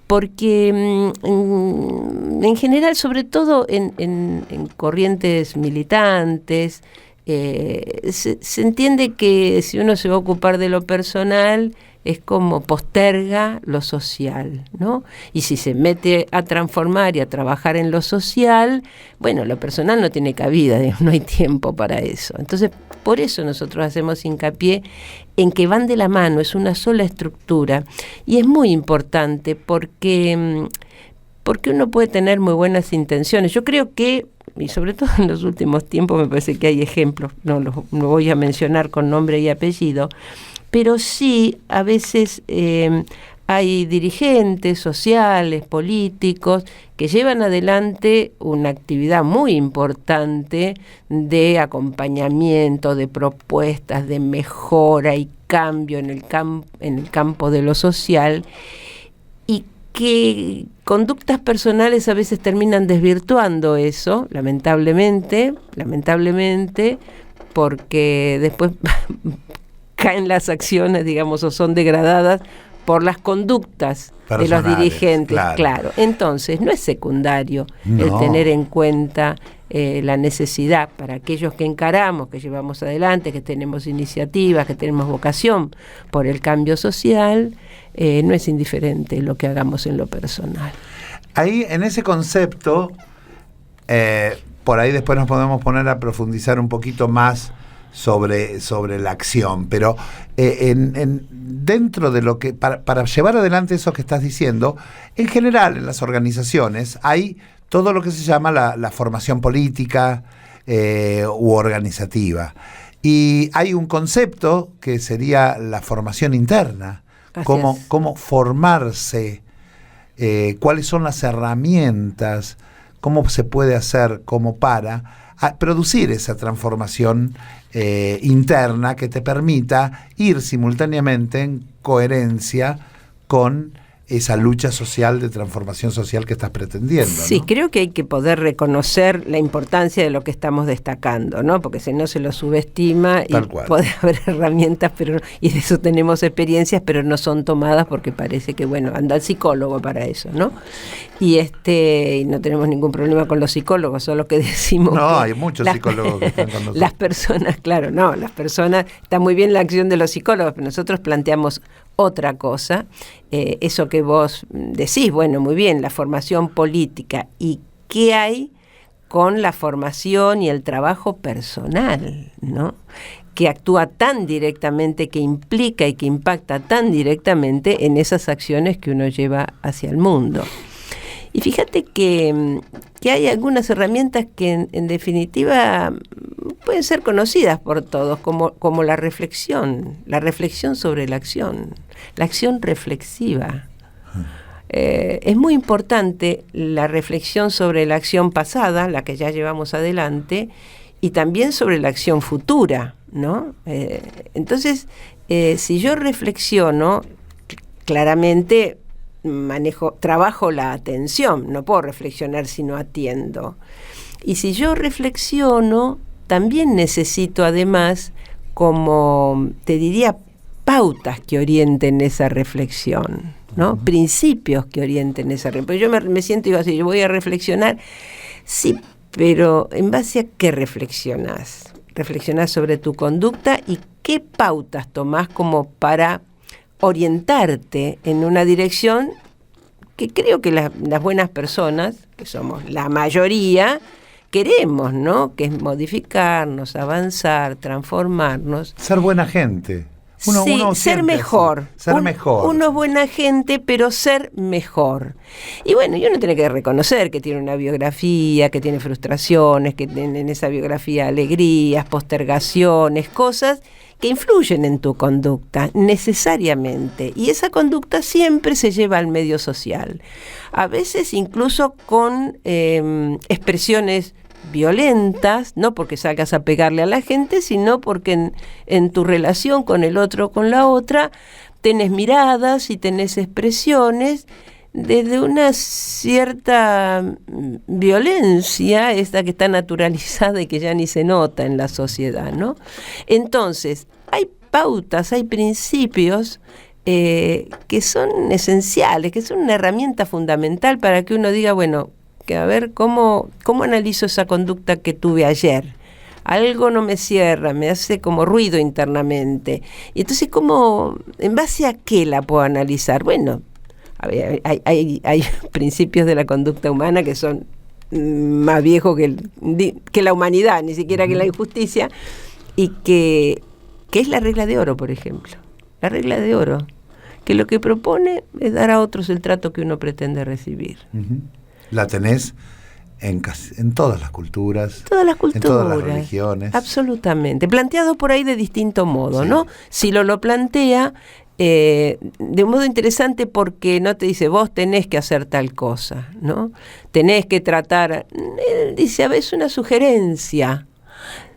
porque en general, sobre todo en corrientes militantes, se entiende que si uno se va a ocupar de lo personal, es como posterga lo social, ¿no? Y si se mete a transformar y a trabajar en lo social, bueno, lo personal no tiene cabida, no hay tiempo para eso. Entonces, por eso nosotros hacemos hincapié en que van de la mano, es una sola estructura, y es muy importante porque uno puede tener muy buenas intenciones. Yo creo que, y sobre todo en los últimos tiempos me parece que hay ejemplos, no lo voy a mencionar con nombre y apellido, pero sí a veces hay dirigentes sociales, políticos, que llevan adelante una actividad muy importante de acompañamiento, de propuestas, de mejora y cambio en el campo de lo social, y que conductas personales a veces terminan desvirtuando eso, lamentablemente, porque después caen las acciones, digamos, o son degradadas por las conductas de los dirigentes, claro. Entonces, no es secundario el tener en cuenta la necesidad para aquellos que encaramos, que llevamos adelante, que tenemos iniciativas, que tenemos vocación por el cambio social, no es indiferente lo que hagamos en lo personal. Ahí, en ese concepto, por ahí después nos podemos poner a profundizar un poquito más sobre la acción, pero dentro de lo que para llevar adelante eso que estás diciendo, en general en las organizaciones hay todo lo que se llama la formación política u organizativa, y hay un concepto que sería la formación interna, cómo formarse, cuáles son las herramientas, cómo se puede hacer como para producir esa transformación interna que te permita ir simultáneamente en coherencia con esa lucha social de transformación social que estás pretendiendo, ¿no? Sí, creo que hay que poder reconocer la importancia de lo que estamos destacando, ¿no? Porque si no se lo subestima y puede haber herramientas, y de eso tenemos experiencias, pero no son tomadas porque parece que, bueno, anda el psicólogo para eso, ¿no? Y y no tenemos ningún problema con los psicólogos, solo que decimos... No, hay muchos psicólogos que están con nosotros. Las personas, claro, no, las personas, está muy bien la acción de los psicólogos, pero nosotros planteamos otra cosa, eso que vos decís, bueno, muy bien, la formación política, ¿y qué hay con la formación y el trabajo personal, ¿no? Que actúa tan directamente, que implica y que impacta tan directamente en esas acciones que uno lleva hacia el mundo. Y fíjate que hay algunas herramientas que en definitiva pueden ser conocidas por todos, como la reflexión sobre la acción reflexiva. Es muy importante la reflexión sobre la acción pasada, la que ya llevamos adelante, y también sobre la acción futura, ¿no? Entonces, si yo reflexiono, claramente trabajo la atención, no puedo reflexionar si no atiendo. Y si yo reflexiono, también necesito además, como te diría, pautas que orienten esa reflexión, ¿no? Principios que orienten esa reflexión. Yo me siento y digo así, yo voy a reflexionar, sí, pero ¿en base a qué reflexionás? Reflexionás sobre tu conducta y qué pautas tomás como para orientarte en una dirección que creo que las buenas personas, que somos la mayoría, queremos, ¿no? Que es modificarnos, avanzar, transformarnos. Ser buena gente. Ser mejor. Uno es buena gente, pero ser mejor. Y bueno, y uno tiene que reconocer que tiene una biografía, que tiene frustraciones, que tiene en esa biografía alegrías, postergaciones, cosas que influyen en tu conducta, necesariamente. Y esa conducta siempre se lleva al medio social. A veces incluso con expresiones violentas, no porque salgas a pegarle a la gente, sino porque en tu relación con el otro o con la otra tenés miradas y tenés expresiones desde una cierta violencia, esta que está naturalizada y que ya ni se nota en la sociedad, ¿no? Entonces, hay pautas, hay principios que son esenciales, que son una herramienta fundamental para que uno diga, bueno, que a ver cómo analizo esa conducta que tuve ayer. Algo no me cierra, me hace como ruido internamente. Y entonces, ¿en base a qué la puedo analizar? Bueno, hay principios de la conducta humana que son más viejos que la humanidad, ni siquiera que la injusticia, y que es la regla de oro, por ejemplo. La regla de oro, que lo que propone es dar a otros el trato que uno pretende recibir. La tenés en todas las culturas, en todas las religiones. Absolutamente, planteado por ahí de distinto modo, Sí. ¿no? Si lo plantea de un modo interesante, porque no te dice vos tenés que hacer tal cosa, ¿no? Tenés que tratar, él dice a veces una sugerencia.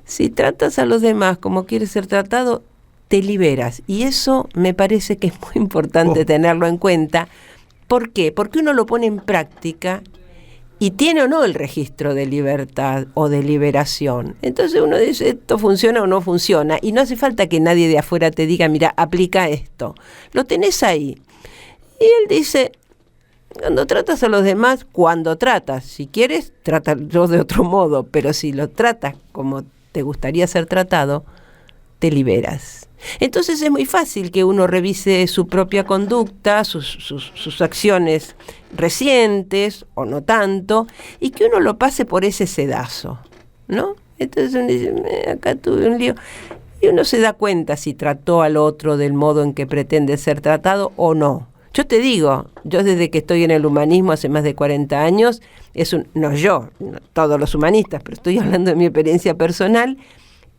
Si tratas a los demás como quieres ser tratado, te liberas. Y eso me parece que es muy importante tenerlo en cuenta. ¿Por qué? Porque uno lo pone en práctica y tiene o no el registro de libertad o de liberación. Entonces uno dice, esto funciona o no funciona, y no hace falta que nadie de afuera te diga, mira, aplica esto. Lo tenés ahí. Y él dice, cuando tratas a los demás, si quieres, trátalo de otro modo, pero si lo tratas como te gustaría ser tratado, te liberas. Entonces es muy fácil que uno revise su propia conducta, sus acciones recientes o no tanto, y que uno lo pase por ese sedazo, ¿no? Entonces uno dice, acá tuve un lío, y uno se da cuenta si trató al otro del modo en que pretende ser tratado o no. Yo te digo, yo desde que estoy en el humanismo hace más de 40 años, no todos los humanistas, pero estoy hablando de mi experiencia personal,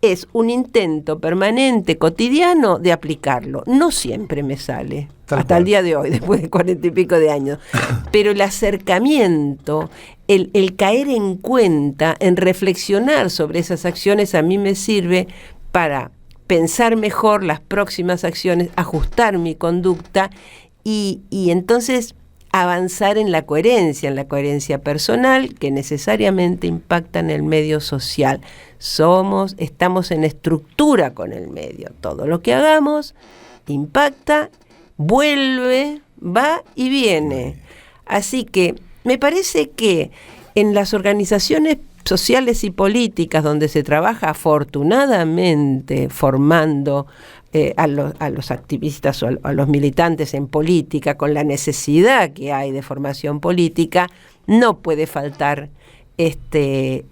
es un intento permanente, cotidiano, de aplicarlo. No siempre me sale, hasta el día de hoy, después de 40 y pico de años. Pero el acercamiento, el caer en cuenta, en reflexionar sobre esas acciones, a mí me sirve para pensar mejor las próximas acciones, ajustar mi conducta y entonces avanzar en la coherencia personal, que necesariamente impacta en el medio social. Estamos en estructura con el medio. Todo lo que hagamos impacta, vuelve, va y viene. Así que me parece que en las organizaciones sociales y políticas donde se trabaja afortunadamente formando a los activistas o a los militantes en política, con la necesidad que hay de formación política, no puede faltar este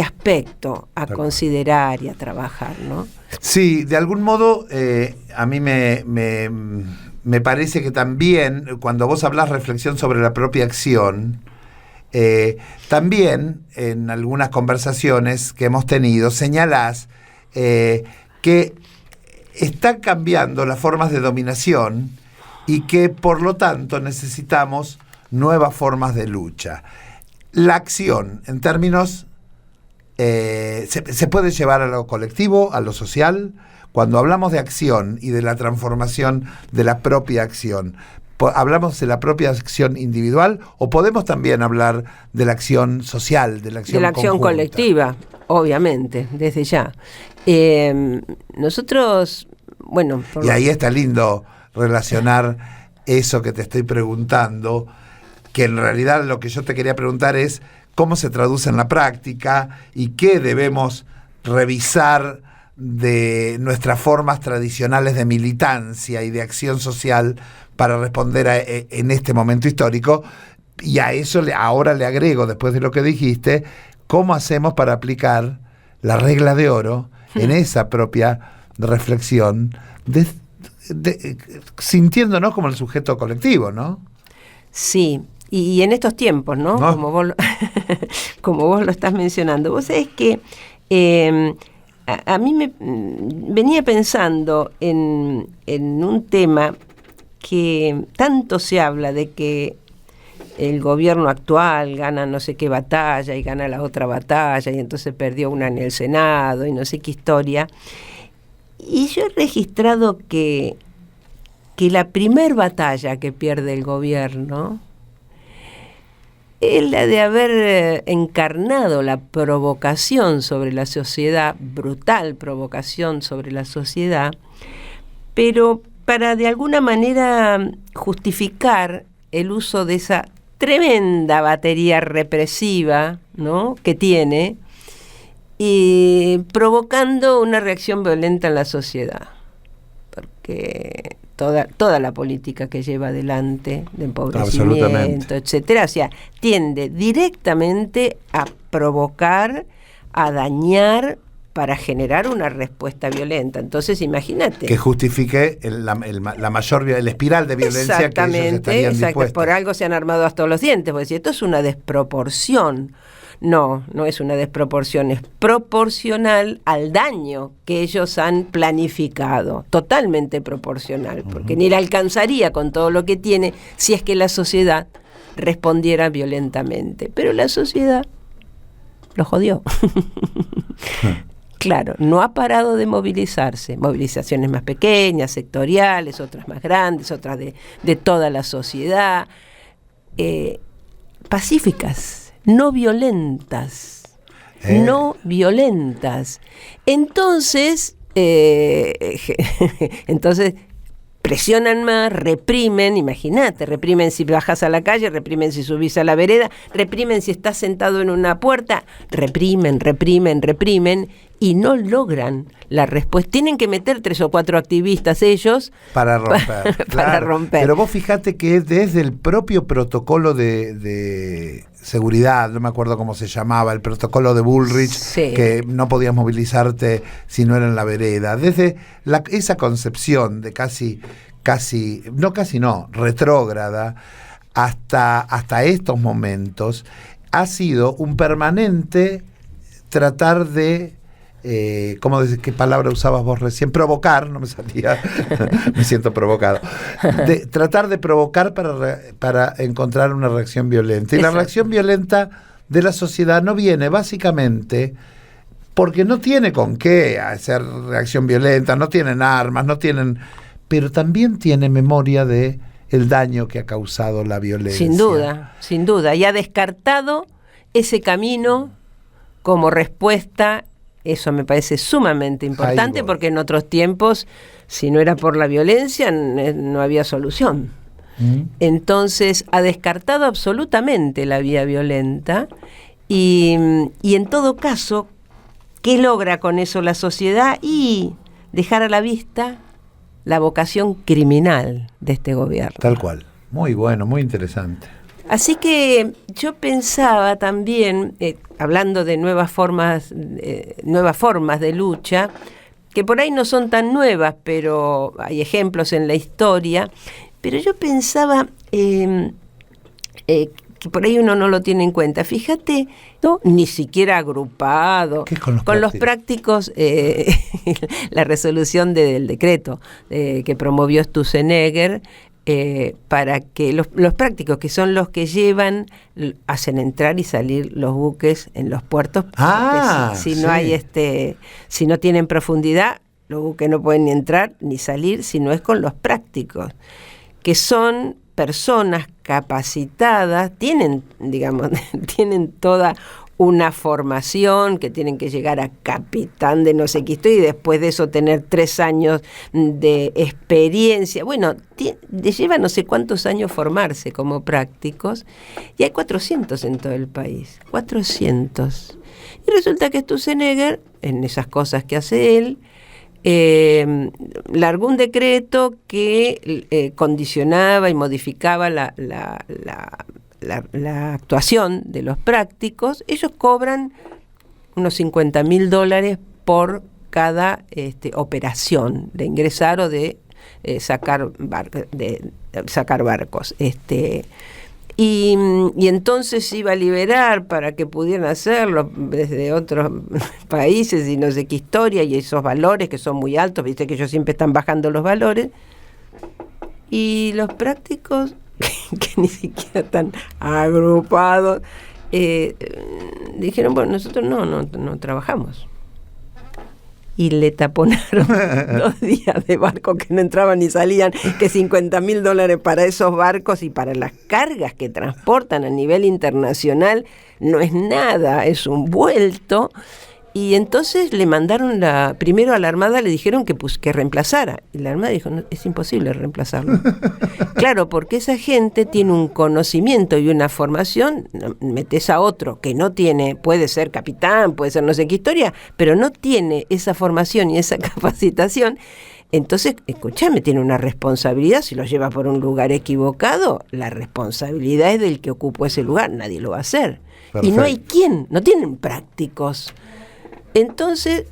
aspecto a considerar y a trabajar, ¿no? Sí, de algún modo a mí me parece que también cuando vos hablás reflexión sobre la propia acción, también en algunas conversaciones que hemos tenido señalás que están cambiando las formas de dominación y que por lo tanto necesitamos nuevas formas de lucha. La acción, en términos, se puede llevar a lo colectivo, a lo social. Cuando hablamos de acción y de la transformación de la propia acción, ¿hablamos de la propia acción individual o podemos también hablar de la acción social, de la acción conjunta? Colectiva, obviamente, desde ya. Nosotros, bueno... Y ahí está lindo relacionar eso que te estoy preguntando, que en realidad lo que yo te quería preguntar es cómo se traduce en la práctica y qué debemos revisar de nuestras formas tradicionales de militancia y de acción social para responder en este momento histórico. Y a eso ahora le agrego, después de lo que dijiste, cómo hacemos para aplicar la regla de oro en esa propia reflexión, sintiéndonos como el sujeto colectivo, ¿no? Sí, y en estos tiempos, ¿no? Como vos lo estás mencionando. Vos sabés que a mí me venía pensando en un tema que tanto se habla de que el gobierno actual gana no sé qué batalla y gana la otra batalla y entonces perdió una en el Senado y no sé qué historia. Y yo he registrado que que la primer batalla que pierde el gobierno es la de haber encarnado la provocación sobre la sociedad, brutal provocación sobre la sociedad, pero para de alguna manera justificar el uso de esa tremenda batería represiva, ¿no?, que tiene, y provocando una reacción violenta en la sociedad. Porque toda la política que lleva adelante de empobrecimiento, etcétera, o sea, tiende directamente a provocar, a dañar, para generar una respuesta violenta. Entonces, imagínate. Que justifique el espiral de violencia que ellos estarían dispuestos. Por algo se han armado hasta los dientes, porque si esto es una desproporción. No es una desproporción, es proporcional al daño que ellos han planificado, totalmente proporcional, porque ni la alcanzaría con todo lo que tiene si es que la sociedad respondiera violentamente. Pero la sociedad lo jodió. Claro, no ha parado de movilizarse, movilizaciones más pequeñas, sectoriales, otras más grandes, otras de toda la sociedad, pacíficas. No violentas. Entonces presionan más, reprimen, imagínate, reprimen si bajas a la calle, reprimen si subís a la vereda, reprimen si estás sentado en una puerta, reprimen, y no logran la respuesta. Tienen que meter 3 o 4 activistas ellos para romper. Para romper. Pero vos fijate que desde el propio protocolo de seguridad, no me acuerdo cómo se llamaba, el protocolo de Bullrich, sí, que no podías movilizarte si no era en la vereda, desde esa concepción de retrógrada, hasta estos momentos, ha sido un permanente tratar de, ¿qué palabra usabas vos recién? Provocar, no me salía, me siento provocado. Tratar de provocar para encontrar una reacción violenta. Y la reacción violenta de la sociedad no viene básicamente porque no tiene con qué hacer reacción violenta, no tienen armas, pero también tiene memoria de el daño que ha causado la violencia. Sin duda, y ha descartado ese camino como respuesta. Eso me parece sumamente importante, porque en otros tiempos, si no era por la violencia, no había solución. Entonces, ha descartado absolutamente la vía violenta y en todo caso, ¿qué logra con eso la sociedad? Y dejar a la vista la vocación criminal de este gobierno. Tal cual. Muy bueno, muy interesante. Así que yo pensaba también, hablando de nuevas formas de lucha, que por ahí no son tan nuevas, pero hay ejemplos en la historia, pero yo pensaba que por ahí uno no lo tiene en cuenta. Fíjate, no, ni siquiera agrupado. ¿Qué es con los prácticos? La resolución del decreto que promovió Sturzenegger, para que los prácticos, que son los que hacen entrar y salir los buques en los puertos, si no hay si no tienen profundidad, los buques no pueden ni entrar ni salir, si no es con los prácticos, que son personas capacitadas, tienen toda una formación, que tienen que llegar a capitán de no sé qué y después de eso tener 3 años de experiencia. Bueno, lleva no sé cuántos años formarse como prácticos, y hay 400 en todo el país, 400. Y resulta que Sturzenegger, en esas cosas que hace él, largó un decreto que condicionaba y modificaba la actuación de los prácticos. Ellos cobran unos $50,000 por cada operación de ingresar o de sacar barcos. Y entonces iba a liberar para que pudieran hacerlo desde otros países y no sé qué historia, y esos valores que son muy altos, viste que ellos siempre están bajando los valores, y los prácticos que ni siquiera están agrupados, dijeron, bueno, nosotros no trabajamos. y le taponaron 2 días de barco que no entraban ni salían, que $50.000 para esos barcos y para las cargas que transportan a nivel internacional no es nada, es un vuelto. Y entonces le mandaron primero a la Armada, le dijeron que reemplazara. Y la Armada dijo, no, es imposible reemplazarlo. Claro, porque esa gente tiene un conocimiento y una formación, metes a otro que no tiene, puede ser capitán, puede ser no sé qué historia, pero no tiene esa formación y esa capacitación. Entonces, escúchame, tiene una responsabilidad. Si lo lleva por un lugar equivocado, la responsabilidad es del que ocupó ese lugar, nadie lo va a hacer. Perfecto. Y no hay quien, no tienen prácticos. Entonces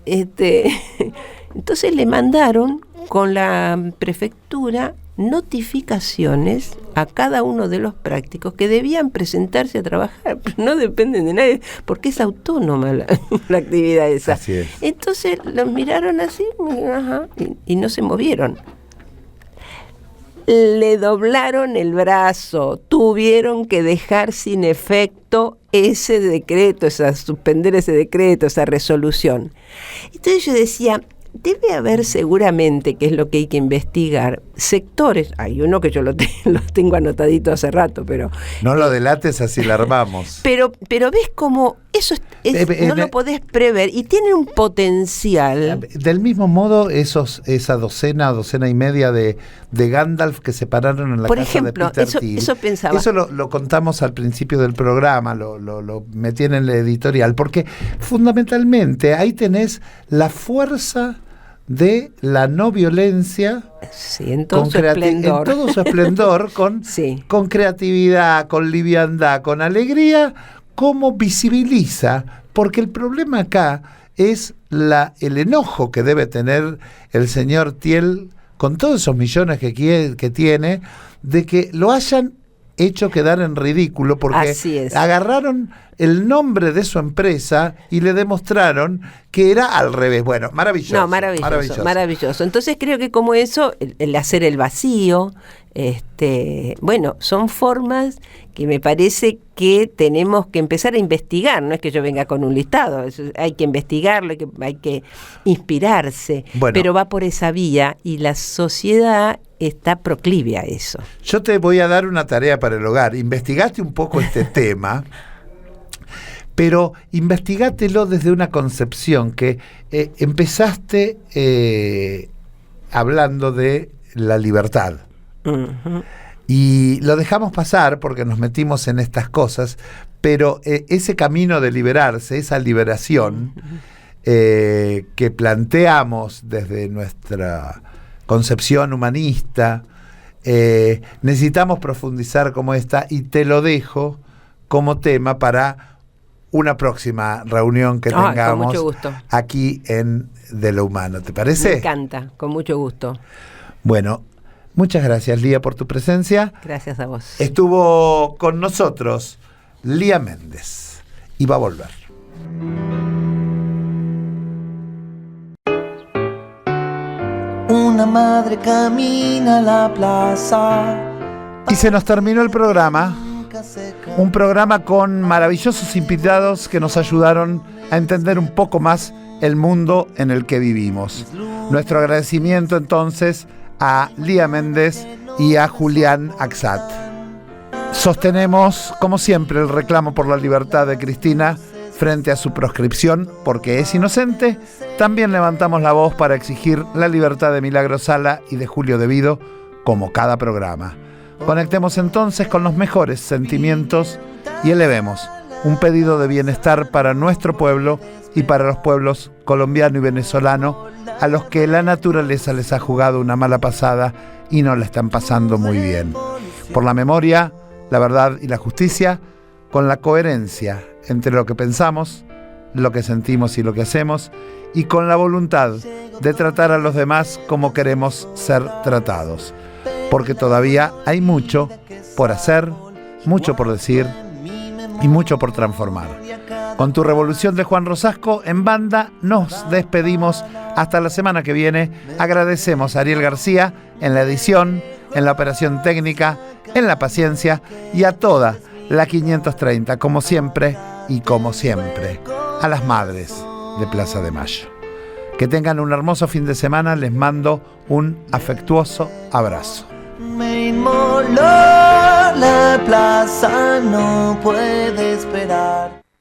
le mandaron con la prefectura notificaciones a cada uno de los prácticos que debían presentarse a trabajar, pero no dependen de nadie, porque es autónoma la actividad esa. Así es. Entonces los miraron así, y no se movieron. Le doblaron el brazo, tuvieron que dejar sin efecto ese decreto, suspender ese decreto, esa resolución. Entonces yo decía, debe haber seguramente, que es lo que hay que investigar, sectores, hay uno que yo lo tengo anotadito hace rato, pero... No lo delates, así la armamos. Pero ves como eso no lo podés prever y tiene un potencial. Del mismo modo, esa docena y media de Gandalf que se pararon en la Por casa ejemplo, de Peter Thiel. Eso pensaba. Eso lo contamos al principio del programa, lo metí en el editorial, porque fundamentalmente ahí tenés la fuerza de la no violencia, sí, en todo su esplendor, con creatividad, con liviandad, con alegría, cómo visibiliza, porque el problema acá es el enojo que debe tener el señor Thiel con todos esos millones que tiene, de que lo hayan hecho quedar en ridículo, porque agarraron el nombre de su empresa y le demostraron que era al revés. Bueno, maravilloso. No, maravilloso. Entonces creo que como eso, el hacer el vacío, bueno, son formas que me parece que tenemos que empezar a investigar. No es que yo venga con un listado, hay que investigarlo, hay que inspirarse, pero va por esa vía y la sociedad está proclive a eso. Yo te voy a dar una tarea para el hogar. Investigaste un poco este tema, pero investigátelo desde una concepción que empezaste hablando de la libertad. Uh-huh. Y lo dejamos pasar porque nos metimos en estas cosas, pero ese camino de liberarse, esa liberación que planteamos desde nuestra concepción humanista, necesitamos profundizar como esta, y te lo dejo como tema para una próxima reunión que tengamos aquí en De lo Humano. ¿Te parece? Me encanta, con mucho gusto. Bueno, muchas gracias, Lía, por tu presencia. Gracias a vos. Estuvo con nosotros Lía Méndez y va a volver. Una madre camina a la plaza. Y se nos terminó el programa. Un programa con maravillosos invitados que nos ayudaron a entender un poco más el mundo en el que vivimos. Nuestro agradecimiento entonces a Lía Méndez y a Julián Axat. Sostenemos, como siempre, el reclamo por la libertad de Cristina frente a su proscripción, porque es inocente. También levantamos la voz para exigir la libertad de Milagro Sala y de Julio De Vido, como cada programa. Conectemos entonces con los mejores sentimientos y elevemos un pedido de bienestar para nuestro pueblo y para los pueblos colombiano y venezolano, a los que la naturaleza les ha jugado una mala pasada y no la están pasando muy bien. Por la memoria, la verdad y la justicia, con la coherencia entre lo que pensamos, lo que sentimos y lo que hacemos, y con la voluntad de tratar a los demás como queremos ser tratados. Porque todavía hay mucho por hacer, mucho por decir y mucho por transformar. Con Tu Revolución de Juan Rosasco en banda nos despedimos hasta la semana que viene. Agradecemos a Ariel García en la edición, en la operación técnica, en la paciencia y a toda la 530, como siempre y como siempre, a las madres de Plaza de Mayo. Que tengan un hermoso fin de semana. Les mando un afectuoso abrazo. Me inmoló, la plaza no puede esperar.